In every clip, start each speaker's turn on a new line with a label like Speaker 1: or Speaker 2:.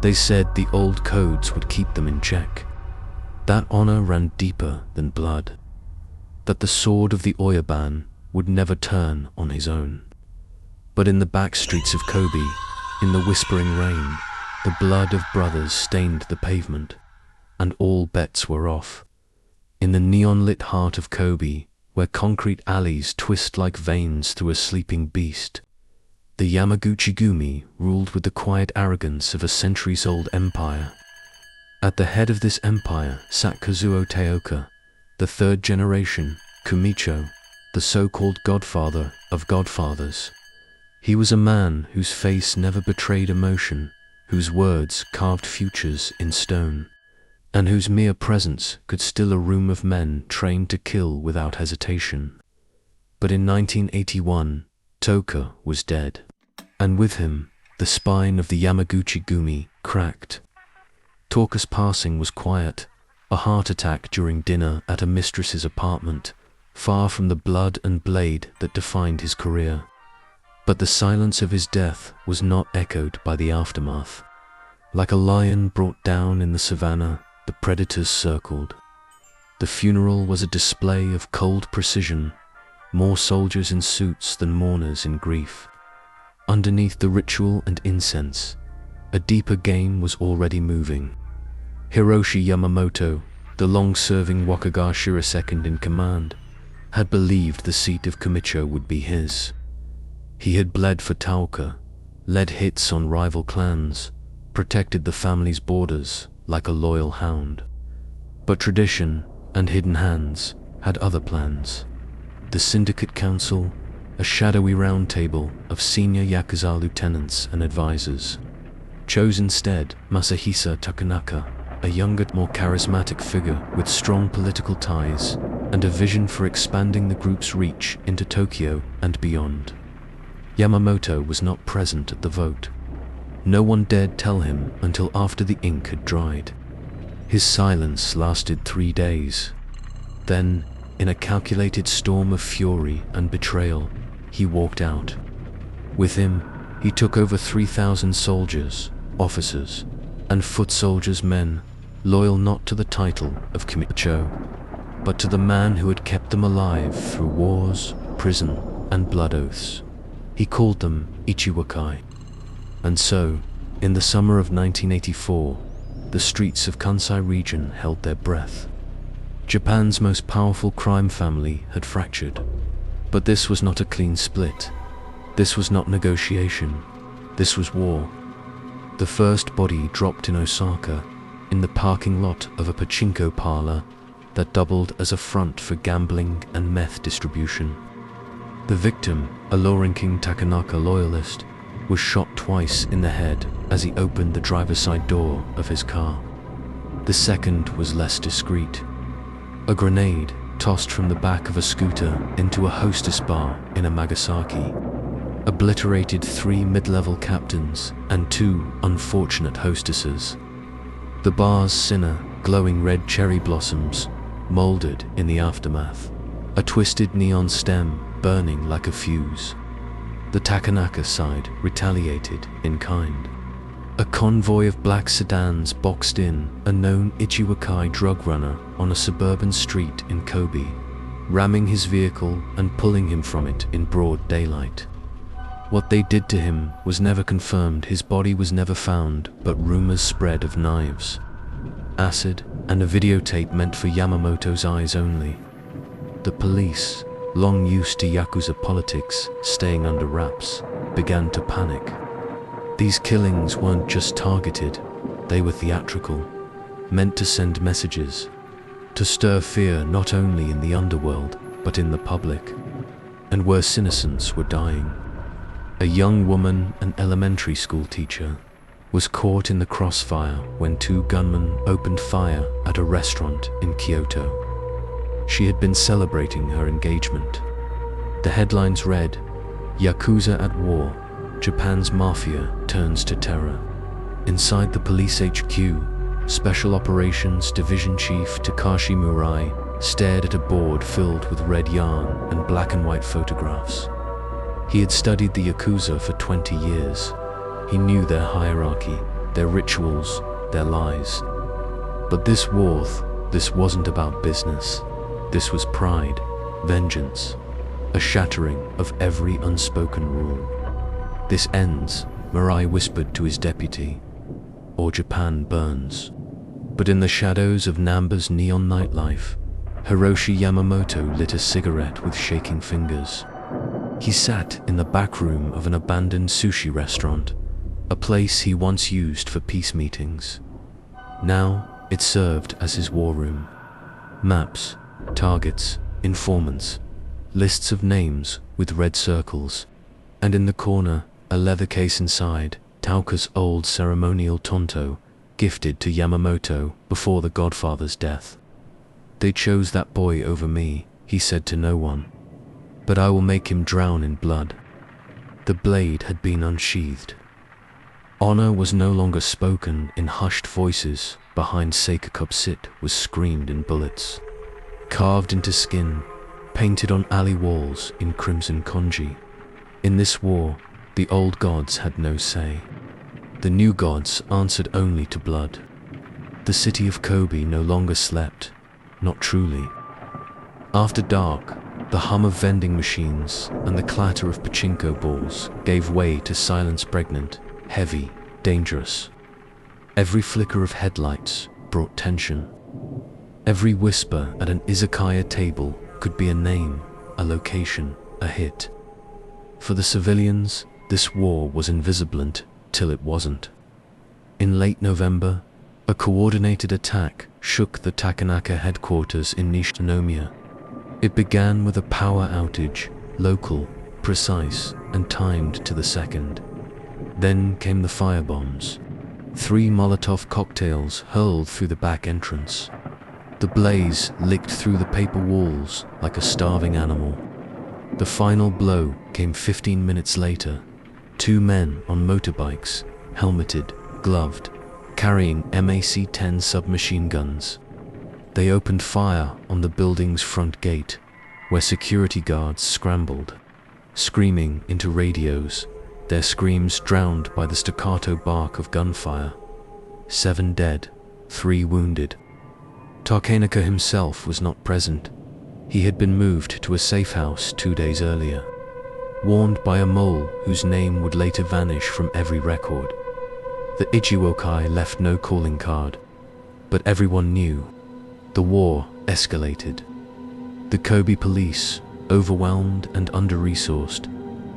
Speaker 1: They said the old codes would keep them in check, that honor ran deeper than blood, that the sword of the Oyaban would never turn on his own. But in the back streets of Kobe, in the whispering rain, the blood of brothers stained the pavement, and all bets were off. In the neon-lit heart of Kobe, where concrete alleys twist like veins through a sleeping beast, the Yamaguchi-gumi ruled with the quiet arrogance of a centuries-old empire. At the head of this empire sat Kazuo Teoka, the third generation, Kumicho, the so-called godfather of godfathers. He was a man whose face never betrayed emotion, whose words carved futures in stone, and whose mere presence could still a room of men trained to kill without hesitation. But in 1981, Toka was dead, and with him, the spine of the Yamaguchi-gumi cracked. Toka's passing was quiet, a heart attack during dinner at a mistress's apartment, far from the blood and blade that defined his career. But the silence of his death was not echoed by the aftermath. Like a lion brought down in the savannah, the predators circled. The funeral was a display of cold precision, more soldiers in suits than mourners in grief. Underneath the ritual and incense, a deeper game was already moving. Hiroshi Yamamoto, the long-serving Wakagashi second in command, had believed the seat of Kumicho would be his. He had bled for Taoka, led hits on rival clans, protected the family's borders like a loyal hound. But tradition and hidden hands had other plans. The Syndicate Council, a shadowy round table of senior Yakuza lieutenants and advisors, chose instead Masahisa Takanaka, a younger, more charismatic figure with strong political ties and a vision for expanding the group's reach into Tokyo and beyond. Yamamoto was not present at the vote. No one dared tell him until after the ink had dried. His silence lasted 3 days. Then, in a calculated storm of fury and betrayal, he walked out. With him, he took over 3,000 soldiers, officers, and foot soldiers' men, loyal not to the title of Kumicho, but to the man who had kept them alive through wars, prison, and blood oaths. He called them Ichiwakai. And so, in the summer of 1984, the streets of Kansai region held their breath. Japan's most powerful crime family had fractured. But this was not a clean split. This was not negotiation. This was war. The first body dropped in Osaka, in the parking lot of a pachinko parlor that doubled as a front for gambling and meth distribution. The victim, a low-ranking Takanaka loyalist, was shot twice in the head as he opened the driver's side door of his car. The second was less discreet. A grenade tossed from the back of a scooter into a hostess bar in Amagasaki obliterated 3 mid-level captains and 2 unfortunate hostesses. The bar's sinner, glowing red cherry blossoms, molded in the aftermath, a twisted neon stem burning like a fuse. The Takanaka side retaliated in kind. A convoy of black sedans boxed in a known Ichiwakai drug runner on a suburban street in Kobe, ramming his vehicle and pulling him from it in broad daylight. What they did to him was never confirmed. His body was never found, but rumors spread of knives, acid, and a videotape meant for Yamamoto's eyes only. The police, long used to Yakuza politics staying under wraps, began to panic. These killings weren't just targeted, they were theatrical, meant to send messages, to stir fear not only in the underworld, but in the public, and worse, innocents were dying. A young woman, an elementary school teacher, was caught in the crossfire when 2 gunmen opened fire at a restaurant in Kyoto. She had been celebrating her engagement. The headlines read, "Yakuza at war, Japan's mafia turns to terror." Inside the police HQ, Special Operations Division Chief Takashi Murai stared at a board filled with red yarn and black and white photographs. He had studied the Yakuza for 20 years. He knew their hierarchy, their rituals, their lies. But this wasn't about business. This was pride, vengeance, a shattering of every unspoken rule. "This ends," Mirai whispered to his deputy, "or Japan burns." But in the shadows of Namba's neon nightlife, Hiroshi Yamamoto lit a cigarette with shaking fingers. He sat in the back room of an abandoned sushi restaurant, a place he once used for peace meetings. Now it served as his war room. Maps, targets, informants, lists of names with red circles, and in the corner, a leather case inside, Tauka's old ceremonial tonto, gifted to Yamamoto before the Godfather's death. "They chose that boy over me," he said to no one, "but I will make him drown in blood." The blade had been unsheathed. Honor was no longer spoken in hushed voices. Behind Seikakup Sit was screamed in bullets, carved into skin, painted on alley walls in crimson kanji. In this war, the old gods had no say. The new gods answered only to blood. The city of Kobe no longer slept, not truly. After dark, the hum of vending machines and the clatter of pachinko balls gave way to silence, pregnant, heavy, dangerous. Every flicker of headlights brought tension. Every whisper at an izakaya table could be a name, a location, a hit. For the civilians, this war was invisibilant till it wasn't. In late November, a coordinated attack shook the Takanaka headquarters in Nishinomiya. It began with a power outage, local, precise, and timed to the second. Then came the firebombs. 3 Molotov cocktails hurled through the back entrance. The blaze licked through the paper walls like a starving animal. The final blow came 15 minutes later. 2 men on motorbikes, helmeted, gloved, carrying MAC-10 submachine guns. They opened fire on the building's front gate, where security guards scrambled, screaming into radios, their screams drowned by the staccato bark of gunfire. 7 dead, 3 wounded. Takenaka himself was not present. He had been moved to a safe house 2 days earlier, warned by a mole whose name would later vanish from every record. The Ichiwokai left no calling card, but everyone knew. The war escalated. The Kobe police, overwhelmed and under-resourced,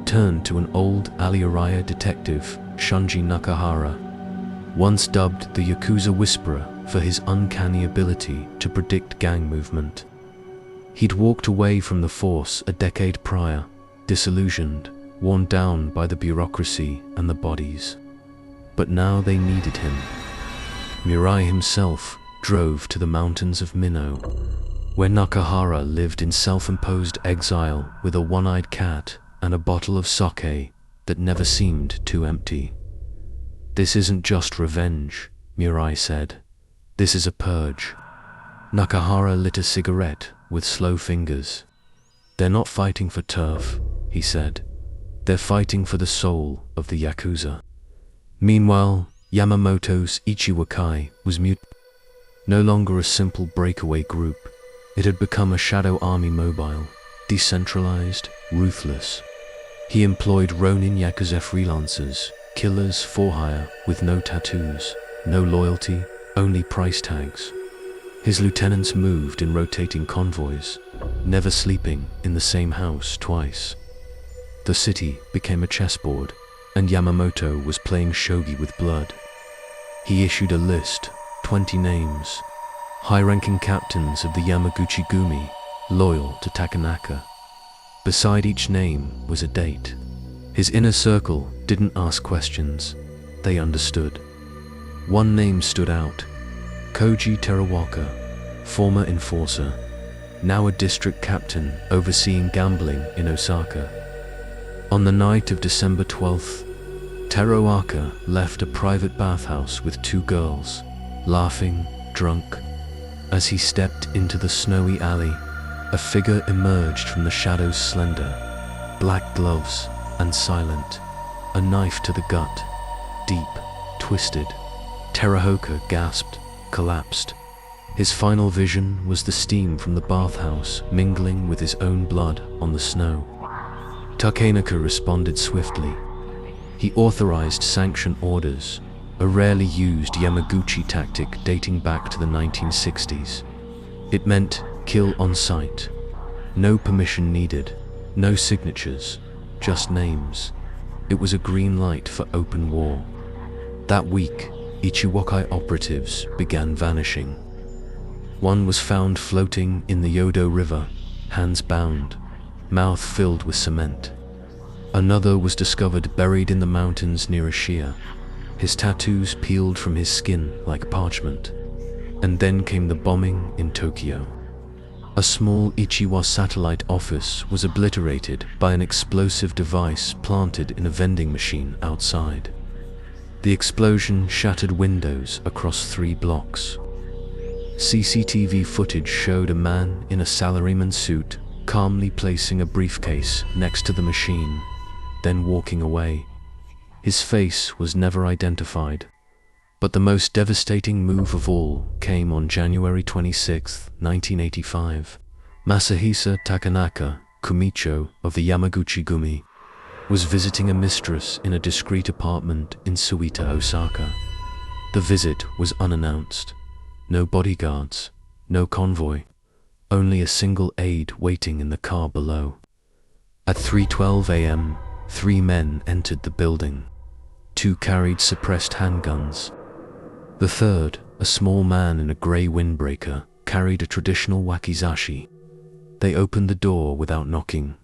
Speaker 1: turned to an old Aliaraya detective, Shunji Nakahara, once dubbed the Yakuza Whisperer for his uncanny ability to predict gang movement. He'd walked away from the force a decade prior, disillusioned, worn down by the bureaucracy and the bodies. But now they needed him. Mirai himself drove to the mountains of Minno, where Nakahara lived in self-imposed exile with a one-eyed cat and a bottle of sake that never seemed too empty. "This isn't just revenge," Mirai said. "This is a purge." Nakahara lit a cigarette with slow fingers. "They're not fighting for turf," he said. "They're fighting for the soul of the Yakuza." Meanwhile, Yamamoto's Ichiwakai was no longer a simple breakaway group. It had become a shadow army, mobile, decentralized, ruthless. He employed Ronin Yakuza freelancers, killers for hire with no tattoos, no loyalty, only price tags. His lieutenants moved in rotating convoys, never sleeping in the same house twice. The city became a chessboard, and Yamamoto was playing shogi with blood. He issued a list, 20 names, high-ranking captains of the Yamaguchi Gumi, loyal to Takanaka. Beside each name was a date. His inner circle didn't ask questions, they understood. One name stood out: Koji Terawaka, former enforcer, now a district captain overseeing gambling in Osaka. On the night of December 12th, Terawaka left a private bathhouse with 2 girls, laughing, drunk. As he stepped into the snowy alley, a figure emerged from the shadows, slender, black gloves, and silent, a knife to the gut, deep, twisted, Terahoka gasped, collapsed. His final vision was the steam from the bathhouse mingling with his own blood on the snow. Takenaka responded swiftly. He authorized sanction orders, a rarely used Yamaguchi tactic dating back to the 1960s. It meant kill on sight. No permission needed, no signatures, just names. It was a green light for open war. That week, Ichiwakai operatives began vanishing. One was found floating in the Yodo River, hands bound, mouth filled with cement. Another was discovered buried in the mountains near Ashia, his tattoos peeled from his skin like parchment. And then came the bombing in Tokyo. A small Ichiwa satellite office was obliterated by an explosive device planted in a vending machine outside. The explosion shattered windows across 3 blocks. CCTV footage showed a man in a salaryman suit calmly placing a briefcase next to the machine, then walking away. His face was never identified. But the most devastating move of all came on January 26, 1985. Masahisa Takenaka, Kumicho of the Yamaguchi-gumi, was visiting a mistress in a discreet apartment in Suita, Osaka. The visit was unannounced. No bodyguards, no convoy, only a single aide waiting in the car below. At 3:12 a.m., 3 men entered the building. 2 carried suppressed handguns. The third, a small man in a grey windbreaker, carried a traditional wakizashi. They opened the door without knocking.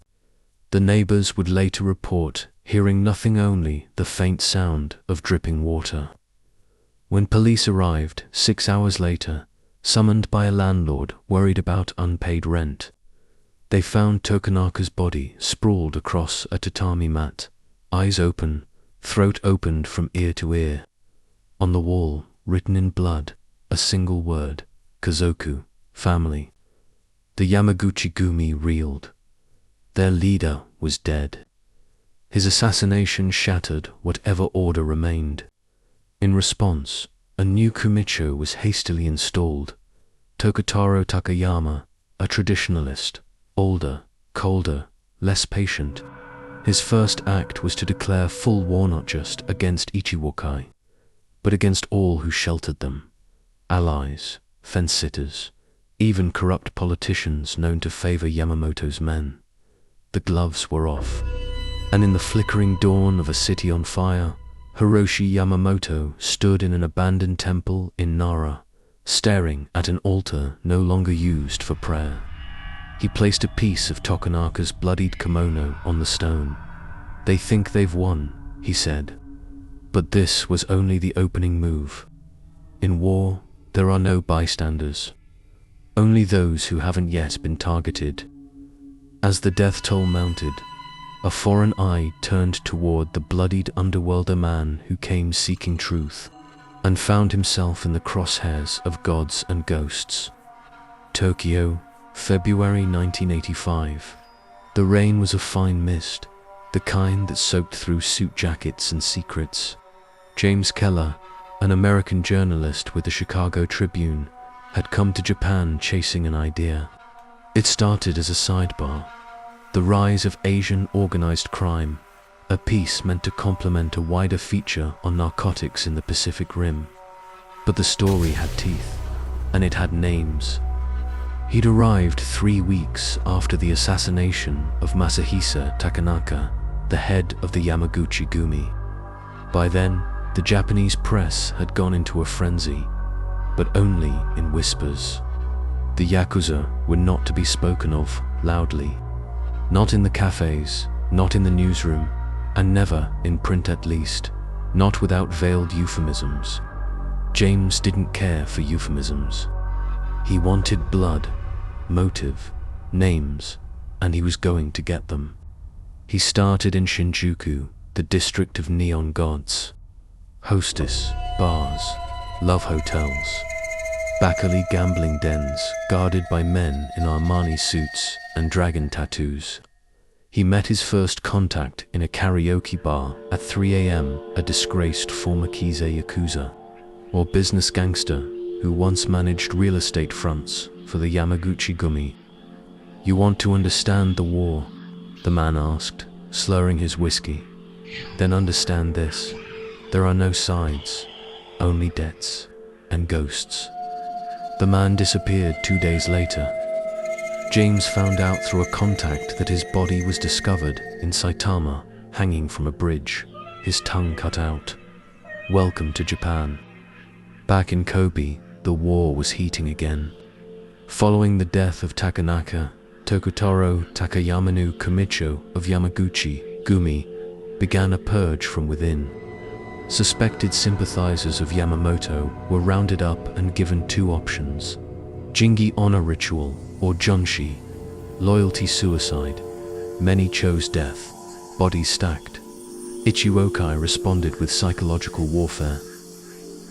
Speaker 1: The neighbors would later report hearing nothing, only the faint sound of dripping water. When police arrived 6 hours later, summoned by a landlord worried about unpaid rent, they found Tokunaka's body sprawled across a tatami mat, eyes open, throat opened from ear to ear. On the wall, written in blood, a single word, Kazoku, family. The Yamaguchi-gumi reeled. Their leader was dead. His assassination shattered whatever order remained. In response, a new Kumicho was hastily installed. Tokutaro Takayama, a traditionalist, older, colder, less patient. His first act was to declare full war not just against Ichiwakai, but against all who sheltered them. Allies, fence-sitters, even corrupt politicians known to favor Yamamoto's men. The gloves were off, and in the flickering dawn of a city on fire, Hiroshi Yamamoto stood in an abandoned temple in Nara, staring at an altar no longer used for prayer. He placed a piece of Tokunaka's bloodied kimono on the stone. "They think they've won," he said. But this was only the opening move. In war, there are no bystanders, only those who haven't yet been targeted. As the death toll mounted, a foreign eye turned toward the bloodied underworlder man who came seeking truth, and found himself in the crosshairs of gods and ghosts. Tokyo, February 1985. The rain was a fine mist, the kind that soaked through suit jackets and secrets. James Keller, an American journalist with the Chicago Tribune, had come to Japan chasing an idea. It started as a sidebar, the rise of Asian organized crime, a piece meant to complement a wider feature on narcotics in the Pacific Rim. But the story had teeth, and it had names. He'd arrived 3 weeks after the assassination of Masahisa Takenaka, the head of the Yamaguchi-gumi. By then, the Japanese press had gone into a frenzy, but only in whispers. The Yakuza were not to be spoken of loudly. Not in the cafes, not in the newsroom, and never in print, at least, not without veiled euphemisms. James didn't care for euphemisms. He wanted blood, motive, names, and he was going to get them. He started in Shinjuku, the district of neon gods. Hostess, bars, love hotels, Baccali gambling dens guarded by men in Armani suits and dragon tattoos. He met his first contact in a karaoke bar at 3 a.m., a disgraced former Kize Yakuza. or business gangster who once managed real estate fronts for the Yamaguchi Gumi. "You want to understand the war?" the man asked, slurring his whiskey. "Then understand this. There are no sides, only debts and ghosts." The man disappeared 2 days later. James found out through a contact that his body was discovered in Saitama, hanging from a bridge, his tongue cut out. Welcome to Japan. Back in Kobe, the war was heating again. Following the death of Takanaka, Tokutaro Takayamanu Kamicho of Yamaguchi Gumi began a purge from within. Suspected sympathizers of Yamamoto were rounded up and given 2 options: Jingi honor ritual or Junshi, loyalty suicide. Many chose death, bodies stacked. Ichiwokai responded with psychological warfare.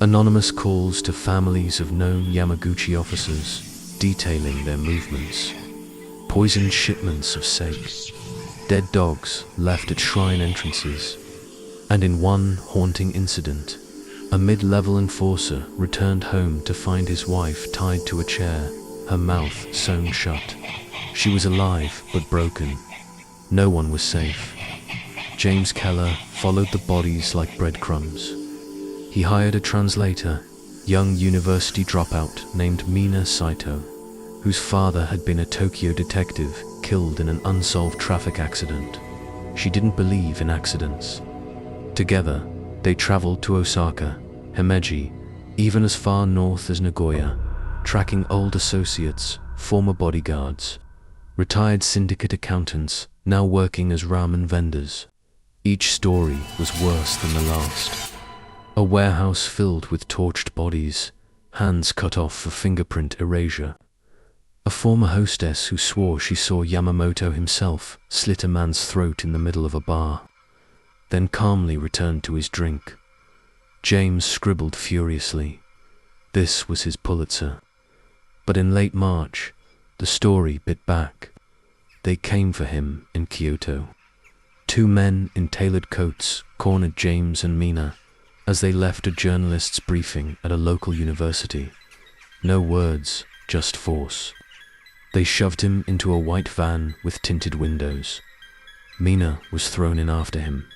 Speaker 1: Anonymous calls to families of known Yamaguchi officers, detailing their movements. Poisoned shipments of sake. Dead dogs left at shrine entrances. And in one haunting incident, a mid-level enforcer returned home to find his wife tied to a chair, her mouth sewn shut. She was alive but broken. No one was safe. James Keller followed the bodies like breadcrumbs. He hired a translator, young university dropout named Mina Saito, whose father had been a Tokyo detective killed in an unsolved traffic accident. She didn't believe in accidents. Together, they traveled to Osaka, Himeji, even as far north as Nagoya, tracking old associates, former bodyguards, retired syndicate accountants now working as ramen vendors. Each story was worse than the last. A warehouse filled with torched bodies, hands cut off for fingerprint erasure. A former hostess who swore she saw Yamamoto himself slit a man's throat in the middle of a bar, then calmly returned to his drink. James scribbled furiously. This was his Pulitzer. But in late March, the story bit back. They came for him in Kyoto. 2 men in tailored coats cornered James and Mina as they left a journalist's briefing at a local university. No words, just force. They shoved him into a white van with tinted windows. Mina was thrown in after him.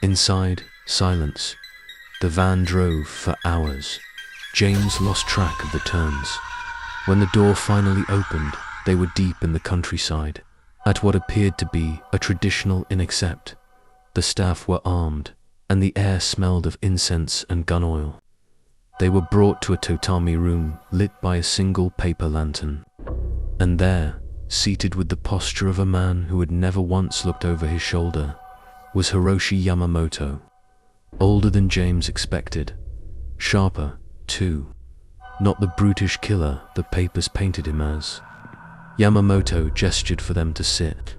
Speaker 1: Inside, silence. The van drove for hours. James lost track of the turns. When the door finally opened, they were deep in the countryside, at what appeared to be a traditional inn-accept. The staff were armed, and the air smelled of incense and gun oil. They were brought to a tatami room lit by a single paper lantern. And there, seated with the posture of a man who had never once looked over his shoulder, was Hiroshi Yamamoto. Older than James expected. Sharper, too. Not the brutish killer the papers painted him as. Yamamoto gestured for them to sit.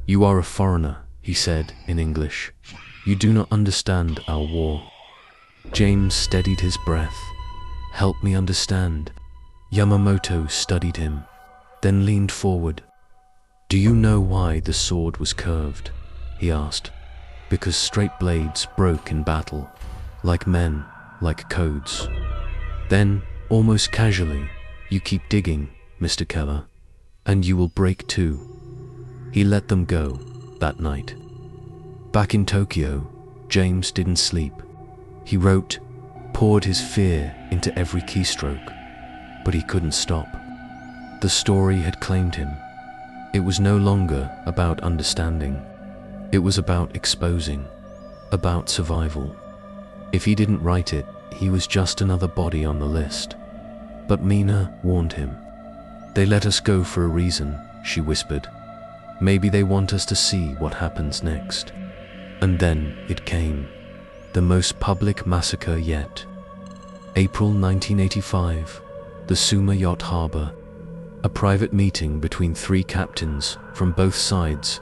Speaker 1: "You are a foreigner," he said in English. "You do not understand our war." James steadied his breath. "Help me understand." Yamamoto studied him, then leaned forward. "Do you know why the sword was curved?" he asked. "Because straight blades broke in battle, like men, like codes." Then, almost casually, "You keep digging, Mr. Keller, and you will break too." He let them go that night. Back in Tokyo, James didn't sleep. He wrote, poured his fear into every keystroke, but he couldn't stop. The story had claimed him. It was no longer about understanding. It was about exposing, about survival. If he didn't write it, he was just another body on the list. But Mina warned him. "They let us go for a reason," she whispered. "Maybe they want us to see what happens next." And then it came. The most public massacre yet. April 1985, the Suma Yacht Harbor. A private meeting between 3 captains from both sides,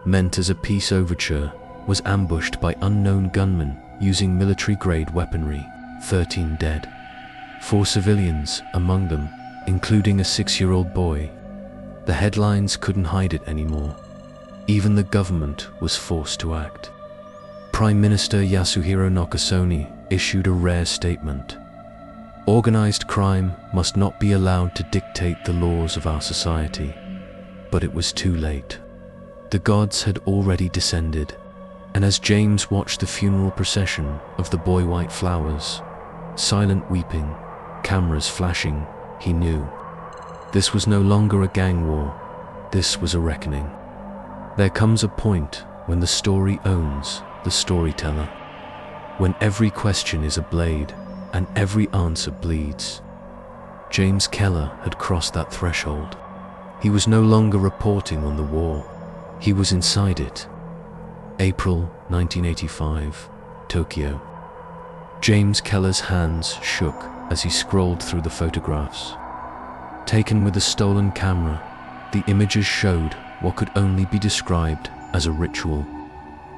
Speaker 1: meant as a peace overture, was ambushed by unknown gunmen using military-grade weaponry. 13 dead. 4 civilians among them, including a 6-year-old boy. The headlines couldn't hide it anymore. Even the government was forced to act. Prime Minister Yasuhiro Nakasone issued a rare statement. Organized crime must not be allowed to dictate the laws of our society. But it was too late. The gods had already descended, and as James watched the funeral procession of the boy White Flowers, silent weeping, cameras flashing, he knew. This was no longer a gang war, this was a reckoning. There comes a point when the story owns the storyteller, when every question is a blade and every answer bleeds. James Keller had crossed that threshold. He was no longer reporting on the war, he was inside it. April 1985, Tokyo. James Keller's hands shook as he scrolled through the photographs. Taken with a stolen camera, the images showed what could only be described as a ritual.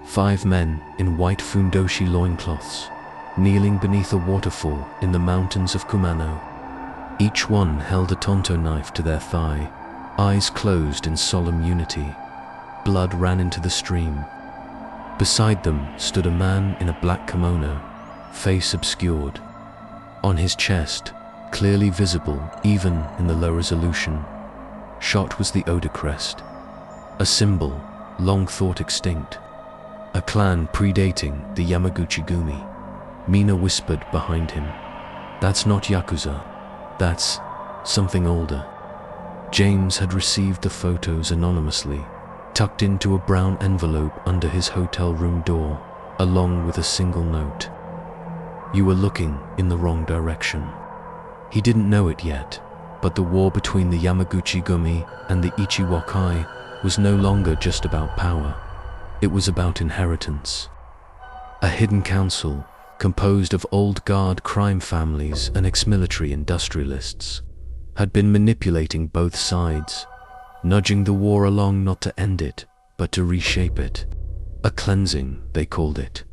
Speaker 1: 5 men in white fundoshi loincloths, kneeling beneath a waterfall in the mountains of Kumano. Each one held a tonto knife to their thigh, eyes closed in solemn unity. Blood ran into the stream. Beside them stood a man in a black kimono, face obscured. On his chest, clearly visible even in the low resolution, shot was the Oda crest, a symbol long thought extinct, a clan predating the Yamaguchi-gumi. Mina whispered behind him, "That's not Yakuza, that's something older." James had received the photos anonymously, tucked into a brown envelope under his hotel room door, along with a single note. "You were looking in the wrong direction." He didn't know it yet, but the war between the Yamaguchi-gumi and the Ichiwakai was no longer just about power. It was about inheritance. A hidden council, composed of old guard crime families and ex-military industrialists, had been manipulating both sides, nudging the war along not to end it, but to reshape it. A cleansing, they called it,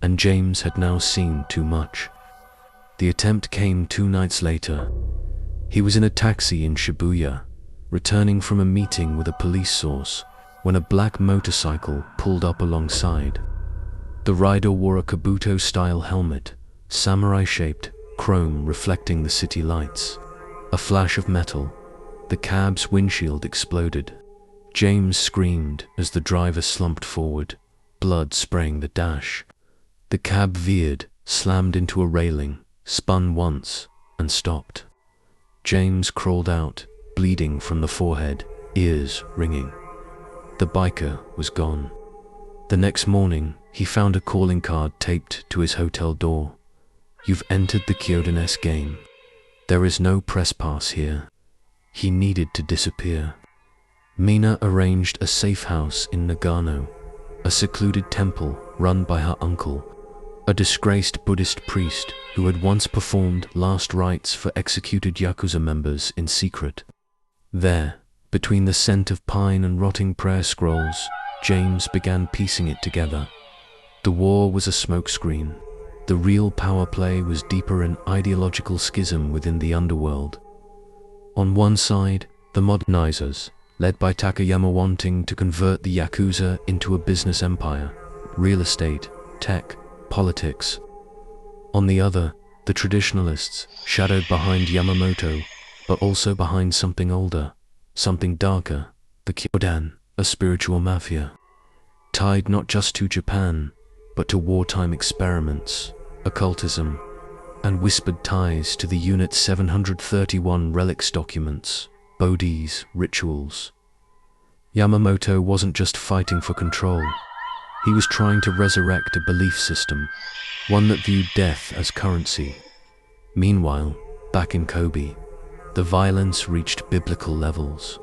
Speaker 1: and James had now seen too much. The attempt came 2 nights later. He was in a taxi in Shibuya, returning from a meeting with a police source, when a black motorcycle pulled up alongside. The rider wore a kabuto-style helmet, samurai-shaped, chrome reflecting the city lights. A flash of metal. The cab's windshield exploded. James screamed as the driver slumped forward, blood spraying the dash. The cab veered, slammed into a railing, spun once, and stopped. James crawled out, bleeding from the forehead, ears ringing. The biker was gone. The next morning, he found a calling card taped to his hotel door. "You've entered the Kyoden-S game. There is no press pass here." He needed to disappear. Mina arranged a safe house in Nagano, a secluded temple run by her uncle, a disgraced Buddhist priest who had once performed last rites for executed Yakuza members in secret. There, between the scent of pine and rotting prayer scrolls, James began piecing it together. The war was a smokescreen. The real power play was deeper in ideological schism within the underworld. On one side, the modernizers, led by Takayama, wanting to convert the Yakuza into a business empire, real estate, tech, politics. On the other, the traditionalists, shadowed behind Yamamoto, but also behind something older, something darker, the Kyodan, a spiritual mafia, tied not just to Japan, but to wartime experiments, occultism, and whispered ties to the Unit 731 relics documents, bodhis, rituals. Yamamoto wasn't just fighting for control. He was trying to resurrect a belief system, one that viewed death as currency. Meanwhile, back in Kobe, the violence reached biblical levels.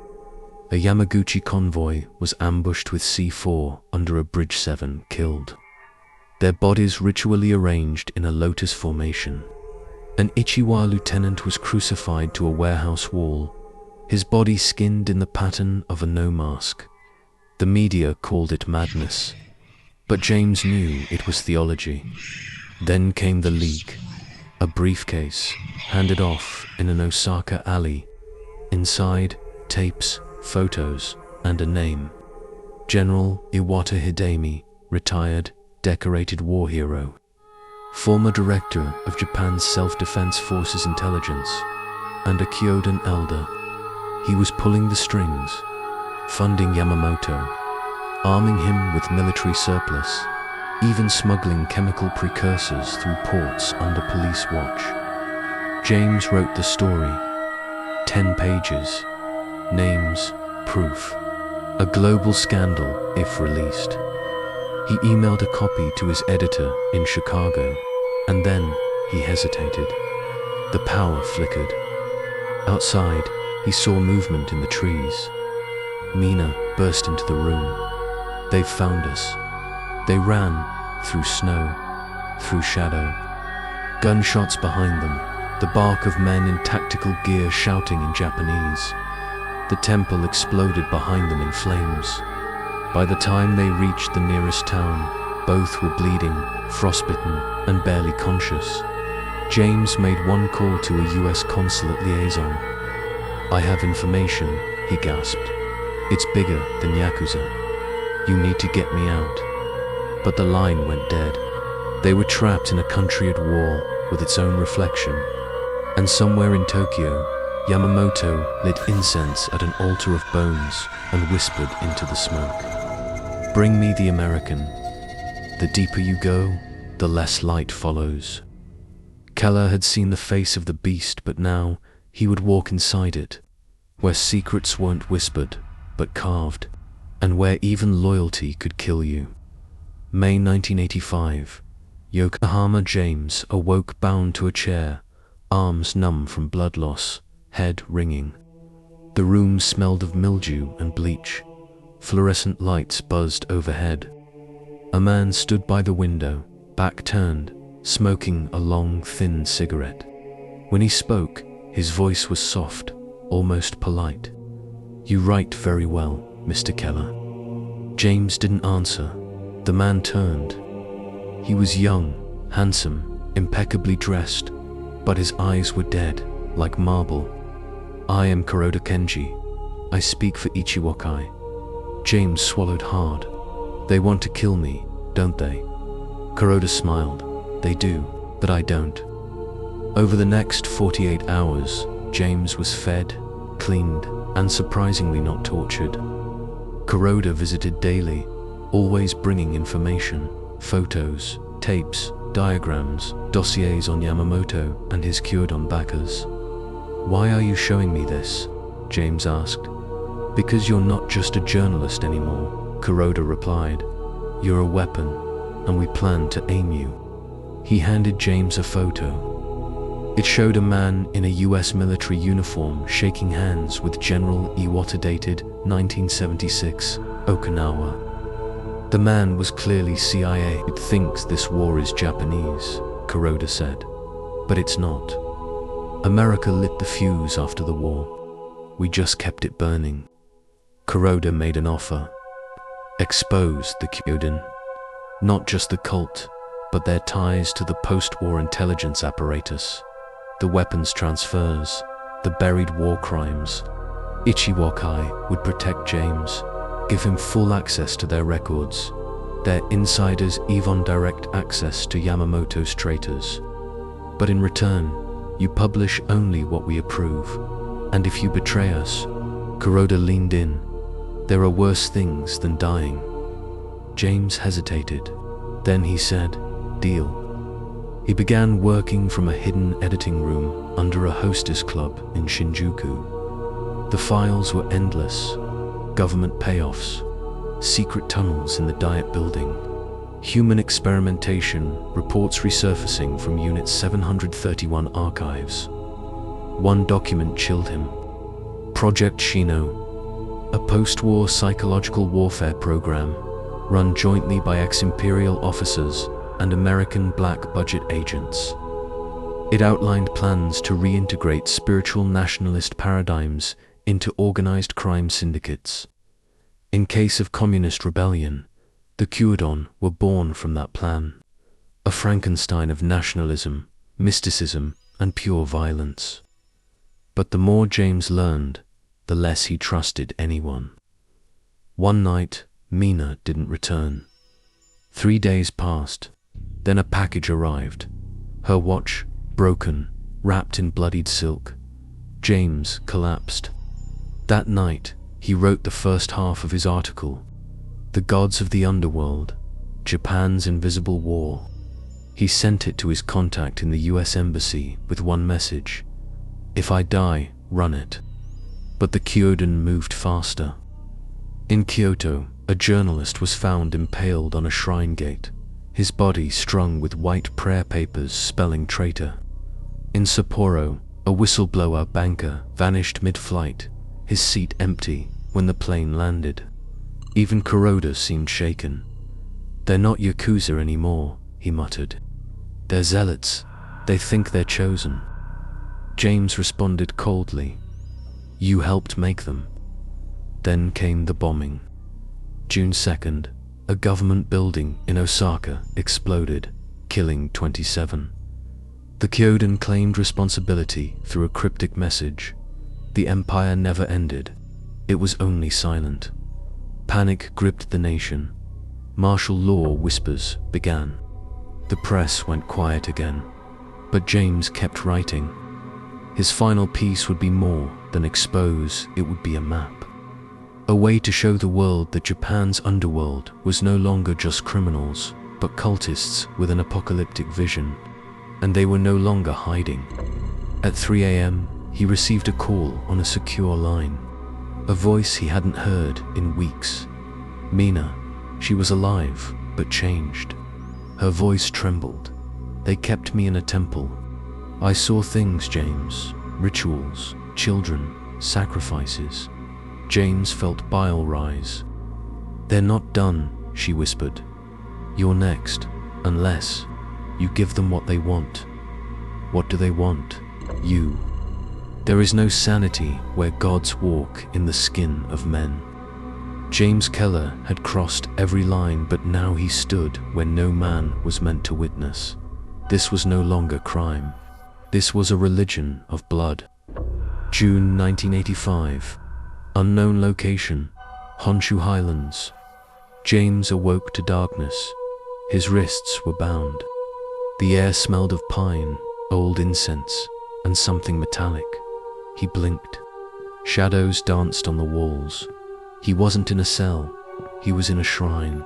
Speaker 1: A Yamaguchi convoy was ambushed with C4 under a Bridge 7, killed. Their bodies ritually arranged in a lotus formation. An Ichiwa lieutenant was crucified to a warehouse wall, his body skinned in the pattern of a no mask. The media called it madness, but James knew it was theology. Then came the leak, a briefcase handed off in an Osaka alley. Inside, tapes, photos, and a name. General Iwata Hidemi, retired, decorated war hero. former director of Japan's Self-Defense Forces Intelligence, and a Kyodan elder. He was pulling the strings, funding Yamamoto, arming him with military surplus, even smuggling chemical precursors through ports under police watch. James wrote the story, 10 pages, names, proof, a global scandal if released. He emailed a copy to his editor in Chicago, and then he hesitated. The power flickered. Outside, he saw movement in the trees. Mina burst into the room. "They've found us." They ran, through snow, through shadow. Gunshots behind them, the bark of men in tactical gear shouting in Japanese. The temple exploded behind them in flames. By the time they reached the nearest town, both were bleeding, frostbitten, and barely conscious. James made one call to a US consulate liaison. "I have information," he gasped. "It's bigger than Yakuza. You need to get me out." But the line went dead. They were trapped in a country at war with its own reflection. And somewhere in Tokyo, Yamamoto lit incense at an altar of bones and whispered into the smoke, "Bring me the American. The deeper you go, the less light follows." Keller had seen the face of the beast, but now he would walk inside it, where secrets weren't whispered, but carved, and where even loyalty could kill you. May 1985. Yokohama. James awoke bound to a chair, arms numb from blood loss, head ringing. The room smelled of mildew and bleach. Fluorescent lights buzzed overhead. A man stood by the window, back turned, smoking a long, thin cigarette. When he spoke, his voice was soft, almost polite. "You write very well, Mr. Keller." James didn't answer. The man turned. He was young, handsome, impeccably dressed, but his eyes were dead, like marble. "I am Kuroda Kenji. I speak for YAMA-ICHI." James swallowed hard. "They want to kill me, don't they?" Kuroda smiled. "They do, but I don't." Over the next 48 hours, James was fed, cleaned, and surprisingly not tortured. Kuroda visited daily, always bringing information, photos, tapes, diagrams, dossiers on Yamamoto and his Kyodan backers. "Why are you showing me this?" James asked. "Because you're not just a journalist anymore," Kuroda replied. "You're a weapon, and we plan to aim you." He handed James a photo. It showed a man in a US military uniform shaking hands with General Iwata, dated 1976, Okinawa. The man was clearly CIA. "It thinks this war is Japanese," Kuroda said. "But it's not. America lit the fuse after the war. We just kept it burning." Kuroda made an offer. Expose the Kyodan. Not just the cult, but their ties to the post-war intelligence apparatus, the weapons transfers, the buried war crimes. YAMA-ICHI would protect James, give him full access to their records, their insiders even direct access to Yamamoto's traitors. "But in return, you publish only what we approve. And if you betray us," Kuroda leaned in, "there are worse things than dying." James hesitated. Then he said, "Deal." He began working from a hidden editing room under a hostess club in Shinjuku. The files were endless. Government payoffs, secret tunnels in the Diet building, human experimentation, reports resurfacing from Unit 731 archives. One document chilled him. Project Shino, a post-war psychological warfare program run jointly by ex-imperial officers and American black budget agents. It outlined plans to reintegrate spiritual nationalist paradigms into organized crime syndicates. In case of communist rebellion, the Kyodan were born from that plan, a Frankenstein of nationalism, mysticism, and pure violence. But the more James learned, the less he trusted anyone. One night, Mina didn't return. 3 days passed. Then a package arrived. Her watch, broken, wrapped in bloodied silk. James collapsed. That night, he wrote the first half of his article, "The Gods of the Underworld, Japan's Invisible War." He sent it to his contact in the US Embassy with one message: "If I die, run it." But the Kyodan moved faster. In Kyoto, a journalist was found impaled on a shrine gate, his body strung with white prayer papers spelling traitor. In Sapporo, a whistleblower banker vanished mid-flight, his seat empty when the plane landed. Even Kuroda seemed shaken. "They're not Yakuza anymore," he muttered. "They're zealots. They think they're chosen." James responded coldly, "You helped make them." Then came the bombing. June 2nd, a government building in Osaka exploded, killing 27. The Kyodan claimed responsibility through a cryptic message. The empire never ended. It was only silent. Panic gripped the nation. Martial law whispers began. The press went quiet again. But James kept writing. His final piece would be more than expose, it would be a map. A way to show the world that Japan's underworld was no longer just criminals, but cultists with an apocalyptic vision. And they were no longer hiding. At 3 a.m., he received a call on a secure line. A voice he hadn't heard in weeks. Mina. She was alive, but changed. Her voice trembled. "They kept me in a temple. I saw things, James. Rituals, children, sacrifices." James felt bile rise. "They're not done," she whispered. "You're next, unless you give them what they want." What do they want? You. There is no sanity where gods walk in the skin of men. James Keller had crossed every line, but now he stood where no man was meant to witness. This was no longer crime. This was a religion of blood. June 1985. Unknown location, Honshu Highlands. James awoke to darkness. His wrists were bound. The air smelled of pine, old incense, and something metallic. He blinked. Shadows danced on the walls. He wasn't in a cell. He was in a shrine.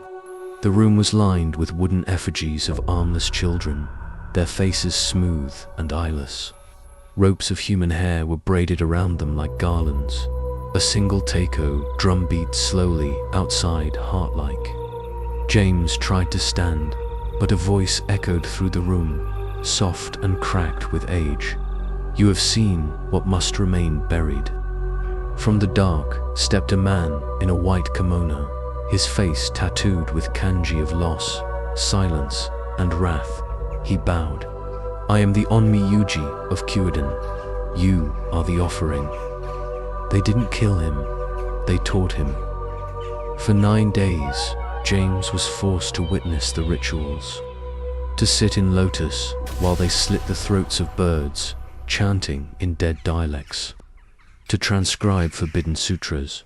Speaker 1: The room was lined with wooden effigies of armless children, their faces smooth and eyeless. Ropes of human hair were braided around them like garlands. A single taiko drum beat slowly outside, heart-like. James tried to stand, but a voice echoed through the room, soft and cracked with age. "You have seen what must remain buried." From the dark stepped a man in a white kimono, his face tattooed with kanji of loss, silence, and wrath. He bowed. "I am the Onmi-Yuji of Kyodan. You are the offering." They didn't kill him, they taught him. For 9 days, James was forced to witness the rituals. To sit in lotus while they slit the throats of birds, chanting in dead dialects. To transcribe forbidden sutras.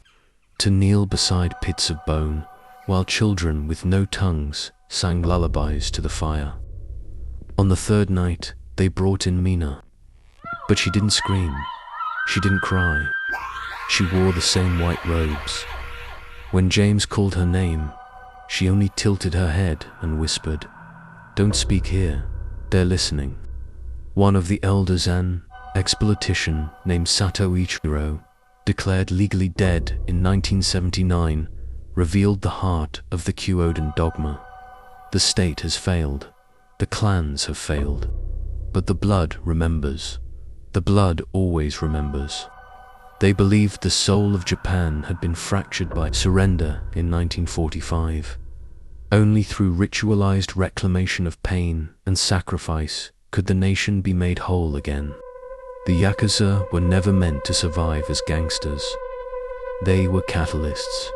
Speaker 1: To kneel beside pits of bone, while children with no tongues sang lullabies to the fire. On the 3rd night, they brought in Mina. But she didn't scream. She didn't cry. She wore the same white robes. When James called her name, she only tilted her head and whispered, "Don't speak here, they're listening." One of the elders, an ex-politician named Sato Ichiro, declared legally dead in 1979, revealed the heart of the Kyodan dogma. The state has failed. The clans have failed. But the blood remembers. The blood always remembers. They believed the soul of Japan had been fractured by surrender in 1945. Only through ritualized reclamation of pain and sacrifice could the nation be made whole again. The Yakuza were never meant to survive as gangsters. They were catalysts,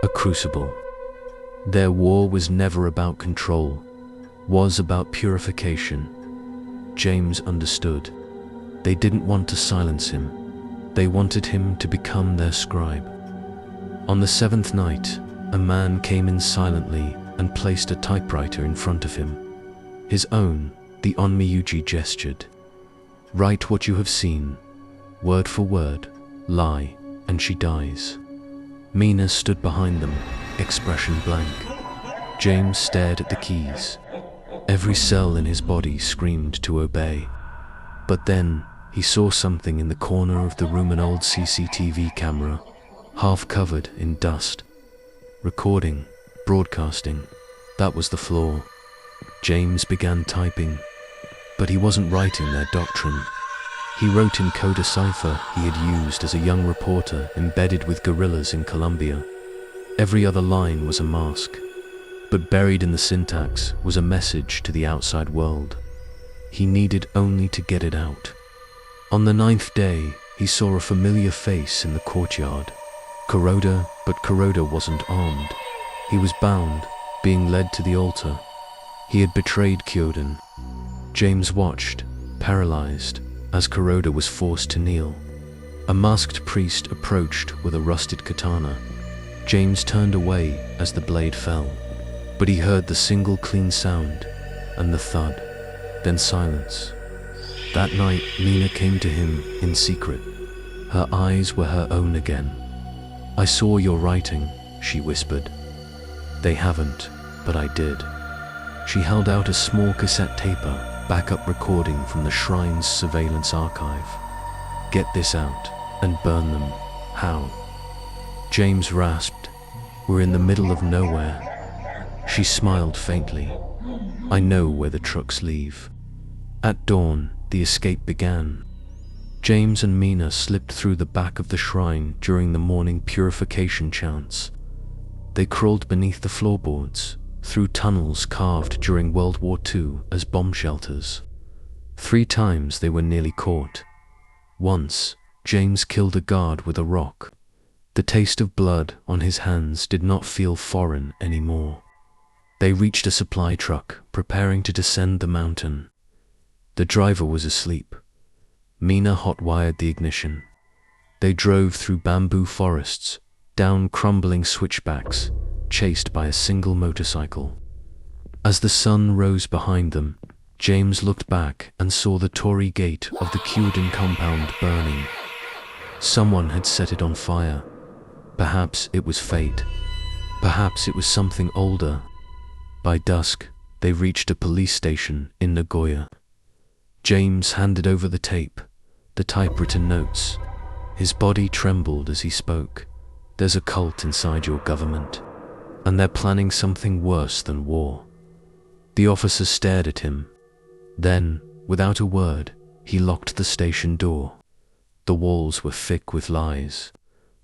Speaker 1: a crucible. Their war was never about control, was about purification. James understood. They didn't want to silence him. They wanted him to become their scribe. On the 7th night, a man came in silently and placed a typewriter in front of him. His own, the YAMA-ICHI gestured. "Write what you have seen, word for word, lie, and she dies." Mina stood behind them, expression blank. James stared at the keys. Every cell in his body screamed to obey. But then, he saw something in the corner of the room, an old CCTV camera, half covered in dust. Recording, broadcasting, that was the flaw. James began typing, but he wasn't writing their doctrine. He wrote in code a cipher he had used as a young reporter embedded with guerrillas in Colombia. Every other line was a mask, but buried in the syntax was a message to the outside world. He needed only to get it out. On the 9th day, he saw a familiar face in the courtyard. Kuroda, but Kuroda wasn't armed. He was bound, being led to the altar. He had betrayed Kyoden. James watched, paralyzed, as Kuroda was forced to kneel. A masked priest approached with a rusted katana. James turned away as the blade fell, but he heard the single clean sound, and the thud, then silence. That night, Mina came to him in secret. Her eyes were her own again. "I saw your writing," she whispered. "They haven't, but I did." She held out a small cassette taper, backup recording from the shrine's surveillance archive. "Get this out, and burn them." "How?" James rasped. "We're in the middle of nowhere." She smiled faintly. "I know where the trucks leave." At dawn, the escape began. James and Mina slipped through the back of the shrine during the morning purification chants. They crawled beneath the floorboards, through tunnels carved during World War II as bomb shelters. 3 times they were nearly caught. Once, James killed a guard with a rock. The taste of blood on his hands did not feel foreign anymore. They reached a supply truck, preparing to descend the mountain. The driver was asleep. Mina hot-wired the ignition. They drove through bamboo forests, down crumbling switchbacks, chased by a single motorcycle. As the sun rose behind them, James looked back and saw the Torii gate of the Kyoden compound burning. Someone had set it on fire. Perhaps it was fate. Perhaps it was something older. By dusk, they reached a police station in Nagoya. James handed over the tape, the typewritten notes. His body trembled as he spoke. "There's a cult inside your government, and they're planning something worse than war." The officer stared at him. Then, without a word, he locked the station door. The walls were thick with lies,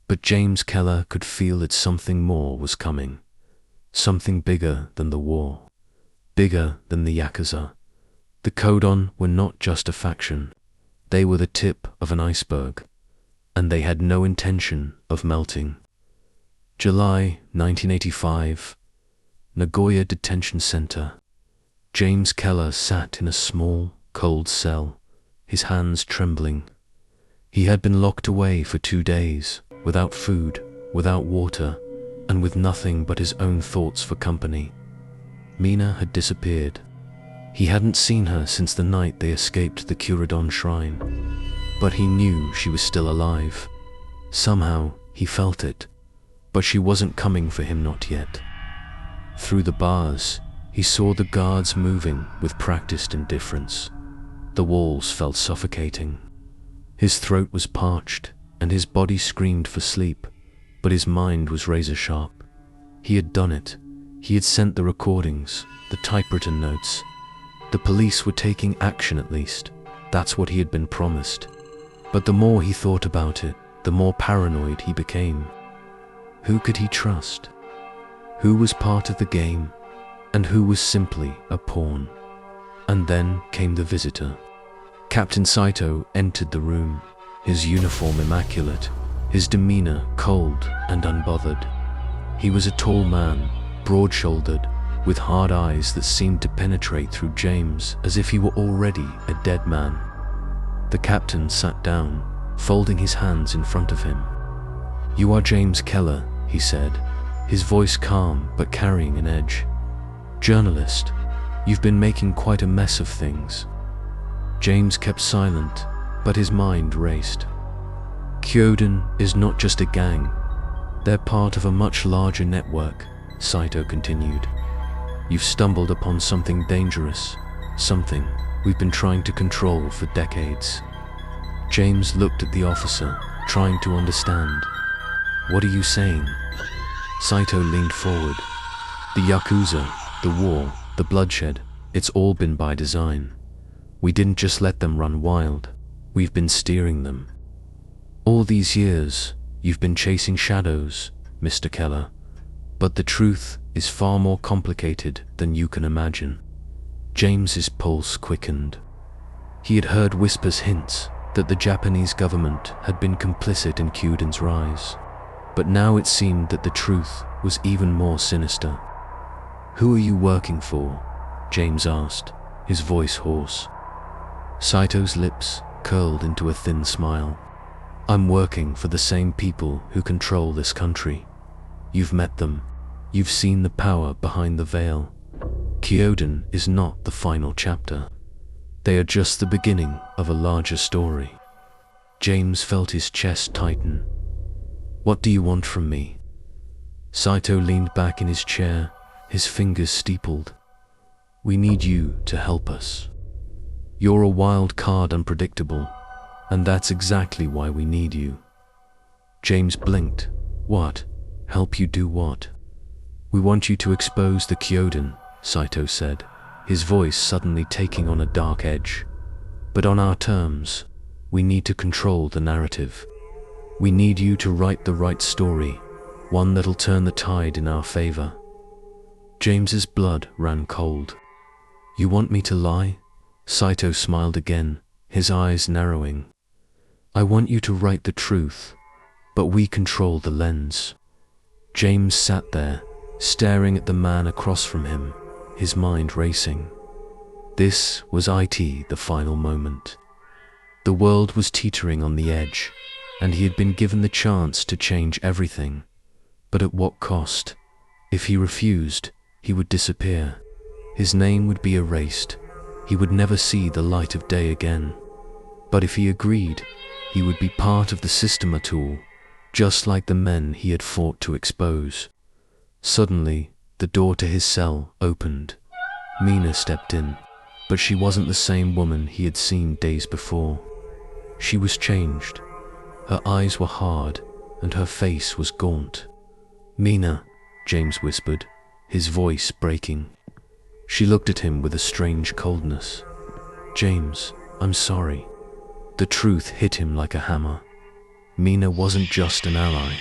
Speaker 1: but James Keller could feel that something more was coming. Something bigger than the war. Bigger than the Yakuza. The Kodon were not just a faction. They were the tip of an iceberg, and they had no intention of melting. July 1985, Nagoya Detention Center. James Keller sat in a small, cold cell, his hands trembling. He had been locked away for 2 days, without food, without water, and with nothing but his own thoughts for company. Mina had disappeared. He hadn't seen her since the night they escaped the Kurodon shrine, but he knew she was still alive. Somehow, he felt it, but she wasn't coming for him, not yet. Through the bars, he saw the guards moving with practiced indifference. The walls felt suffocating. His throat was parched, and his body screamed for sleep, but his mind was razor sharp. He had done it. He had sent the recordings, the typewritten notes. The police were taking action at least. That's what he had been promised. But the more he thought about it, the more paranoid he became. Who could he trust? Who was part of the game, and who was simply a pawn? And then came the visitor. Captain Saito entered the room, his uniform immaculate, his demeanor cold and unbothered. He was a tall man, broad-shouldered, with hard eyes that seemed to penetrate through James as if he were already a dead man. The captain sat down, folding his hands in front of him. "You are James Keller," he said, his voice calm but carrying an edge. "Journalist. You've been making quite a mess of things." James kept silent, but his mind raced. "Kyoden is not just a gang. They're part of a much larger network," Saito continued. "You've stumbled upon something dangerous, something we've been trying to control for decades." James looked at the officer, trying to understand. "What are you saying?" Saito leaned forward. "The Yakuza, the war, the bloodshed, it's all been by design. We didn't just let them run wild. We've been steering them. All these years, you've been chasing shadows, Mr. Keller. But the truth is far more complicated than you can imagine." James's pulse quickened. He had heard whispers hints that the Japanese government had been complicit in Kyoden's rise. But now it seemed that the truth was even more sinister. "Who are you working for?" James asked, his voice hoarse. Saito's lips curled into a thin smile. "I'm working for the same people who control this country. You've met them. You've seen the power behind the veil. Kyoden is not the final chapter. They are just the beginning of a larger story." James felt his chest tighten. "What do you want from me?" Saito leaned back in his chair, his fingers steepled. "We need you to help us. You're a wild card, unpredictable, and that's exactly why we need you." James blinked. "What? Help you do what?" "We want you to expose the Kyoden," Saito said, his voice suddenly taking on a dark edge. "But on our terms. We need to control the narrative. We need you to write the right story, one that'll turn the tide in our favor." James's blood ran cold. "You want me to lie?" Saito smiled again, his eyes narrowing. "I want you to write the truth, but we control the lens." James sat there, staring at the man across from him, his mind racing. This was it, the final moment. The world was teetering on the edge, and he had been given the chance to change everything. But at what cost? If he refused, he would disappear. His name would be erased. He would never see the light of day again. But if he agreed, he would be part of the system at all, just like the men he had fought to expose. Suddenly, the door to his cell opened. Mina stepped in, but she wasn't the same woman he had seen days before. She was changed. Her eyes were hard, and her face was gaunt. "Mina," James whispered, his voice breaking. She looked at him with a strange coldness. "James, I'm sorry." The truth hit him like a hammer. Mina wasn't just an ally.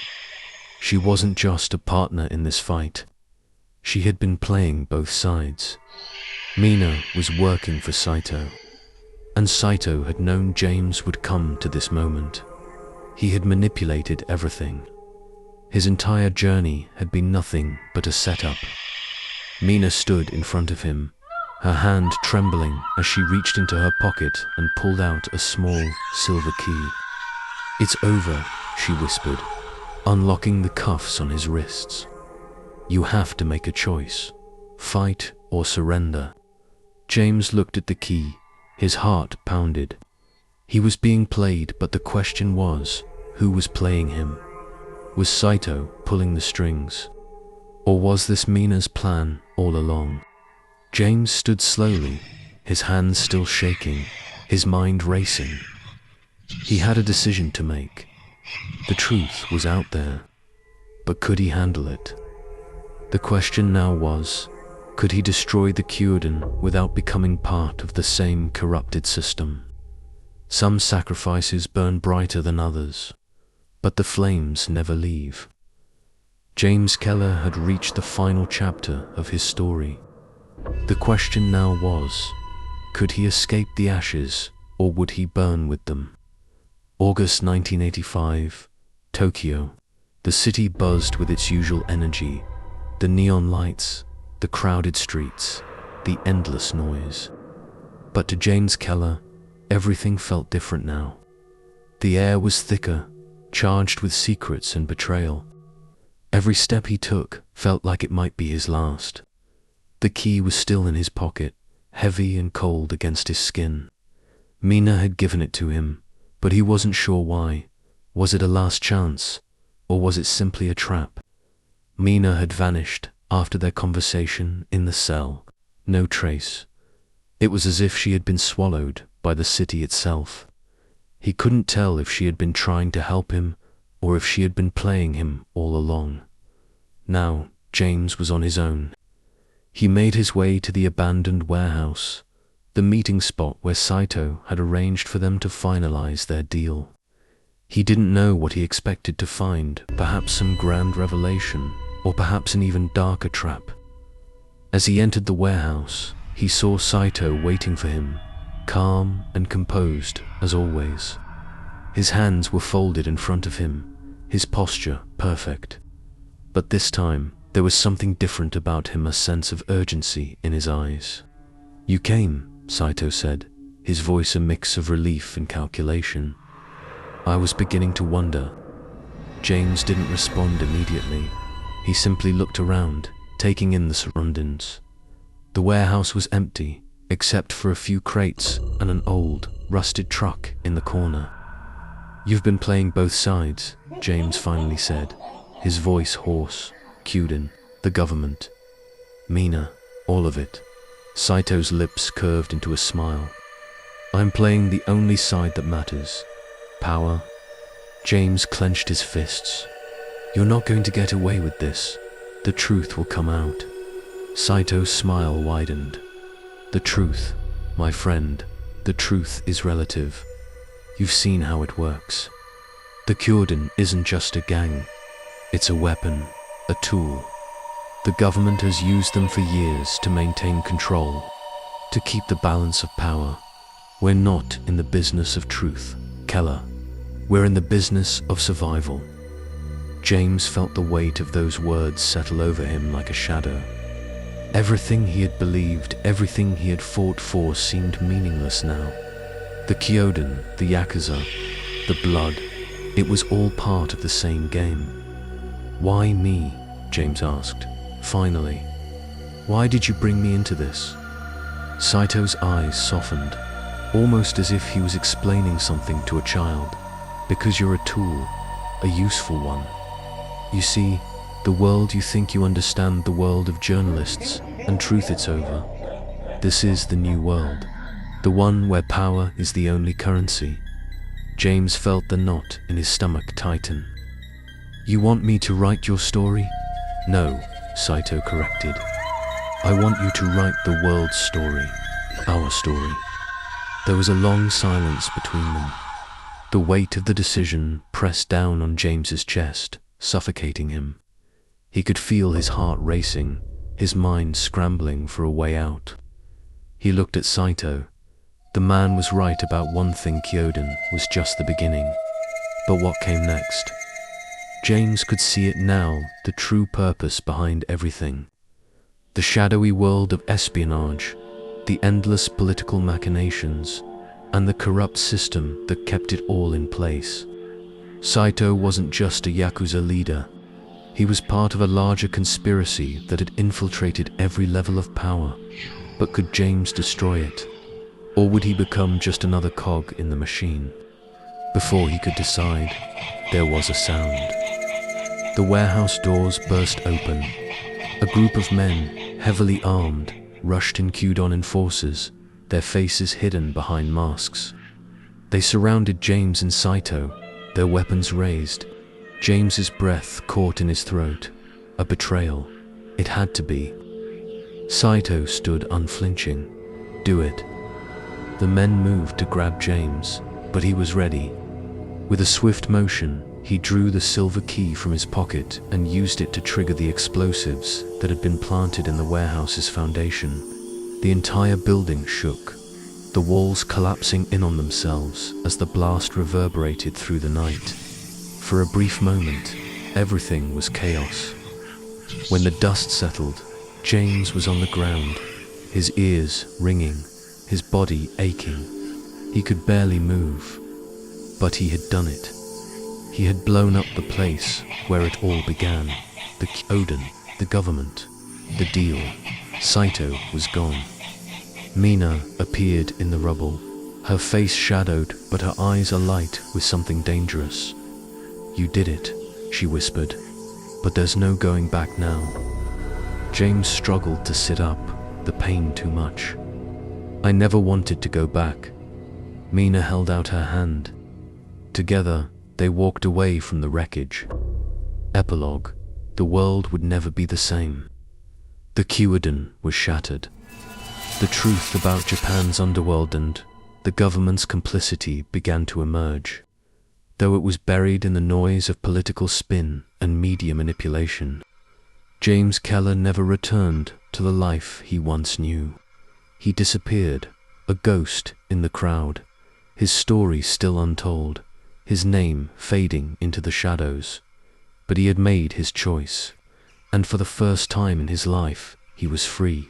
Speaker 1: She wasn't just a partner in this fight. She had been playing both sides. Mina was working for Saito. And Saito had known James would come to this moment. He had manipulated everything. His entire journey had been nothing but a setup. Mina stood in front of him, her hand trembling as she reached into her pocket and pulled out a small silver key. "It's over," she whispered, unlocking the cuffs on his wrists. "You have to make a choice. Fight or surrender." James looked at the key, his heart pounded. He was being played, but the question was, who was playing him? Was Saito pulling the strings? Or was this Mina's plan all along? James stood slowly, his hands still shaking, his mind racing. He had a decision to make. The truth was out there, but could he handle it? The question now was, could he destroy the Kyoden without becoming part of the same corrupted system? Some sacrifices burn brighter than others, but the flames never leave. James Keller had reached the final chapter of his story. The question now was, could he escape the ashes, or would he burn with them? August 1985, Tokyo. The city buzzed with its usual energy, the neon lights, the crowded streets, the endless noise. But to James Keller, everything felt different now. The air was thicker, charged with secrets and betrayal. Every step he took felt like it might be his last. The key was still in his pocket, heavy and cold against his skin. Mina had given it to him, but he wasn't sure why. Was it a last chance, or was it simply a trap? Mina had vanished after their conversation in the cell. No trace. It was as if she had been swallowed by the city itself. He couldn't tell if she had been trying to help him or if she had been playing him all along. Now, James was on his own. He made his way to the abandoned warehouse, the meeting spot where Saito had arranged for them to finalize their deal. He didn't know what he expected to find, perhaps some grand revelation, or perhaps an even darker trap. As he entered the warehouse, he saw Saito waiting for him, calm and composed as always. His hands were folded in front of him, his posture perfect. But this time, there was something different about him, a sense of urgency in his eyes. "You came," Saito said, his voice a mix of relief and calculation. "I was beginning to wonder." James didn't respond immediately. He simply looked around, taking in the surroundings. The warehouse was empty, except for a few crates and an old, rusted truck in the corner. "You've been playing both sides," James finally said, his voice hoarse. "Kyuden, the government, Mina, all of it." Saito's lips curved into a smile. "I'm playing the only side that matters. Power." James clenched his fists. "You're not going to get away with this. The truth will come out." Saito's smile widened. "The truth, my friend, the truth is relative. You've seen how it works. The Kyuden isn't just a gang. It's a weapon, a tool. The government has used them for years to maintain control, to keep the balance of power. We're not in the business of truth, Keller. We're in the business of survival." James felt the weight of those words settle over him like a shadow. Everything he had believed, everything he had fought for seemed meaningless now. The Kyuden, the Yakuza, the blood, it was all part of the same game. "Why me?" James asked, finally. "Why did you bring me into this?" Saito's eyes softened, almost as if he was explaining something to a child. "Because you're a tool, a useful one. You see, the world you think you understand, the world of journalists and truth, it's over. This is the new world, the one where power is the only currency." James felt the knot in his stomach tighten. "You want me to write your story?" "No," Saito corrected. "I want you to write the world's story, our story." There was a long silence between them. The weight of the decision pressed down on James's chest, suffocating him. He could feel his heart racing, his mind scrambling for a way out. He looked at Saito. The man was right about one thing: Kyuden was just the beginning. But what came next? James could see it now, the true purpose behind everything. The shadowy world of espionage, the endless political machinations, and the corrupt system that kept it all in place. Saito wasn't just a Yakuza leader. He was part of a larger conspiracy that had infiltrated every level of power. But could James destroy it? Or would he become just another cog in the machine? Before he could decide, there was a sound. The warehouse doors burst open. A group of men, heavily armed, rushed in Kyuden enforcers, their faces hidden behind masks. They surrounded James and Saito, their weapons raised. James's breath caught in his throat. A betrayal. It had to be. Saito stood unflinching. "Do it." The men moved to grab James, but he was ready. With a swift motion, he drew the silver key from his pocket and used it to trigger the explosives that had been planted in the warehouse's foundation. The entire building shook, the walls collapsing in on themselves as the blast reverberated through the night. For a brief moment, everything was chaos. When the dust settled, James was on the ground, his ears ringing, his body aching. He could barely move, but he had done it. He had blown up the place where it all began. The Kyuden, the government, the deal. Saito was gone. Mina appeared in the rubble, her face shadowed but her eyes alight with something dangerous. "You did it," she whispered, "but there's no going back now." James struggled to sit up, the pain too much. "I never wanted to go back." Mina held out her hand. Together, they walked away from the wreckage. Epilogue: the world would never be the same. The Kyuden was shattered. The truth about Japan's underworld and the government's complicity began to emerge, though it was buried in the noise of political spin and media manipulation. James Keller never returned to the life he once knew. He disappeared, a ghost in the crowd, his story still untold, his name fading into the shadows. But he had made his choice, and for the first time in his life, he was free.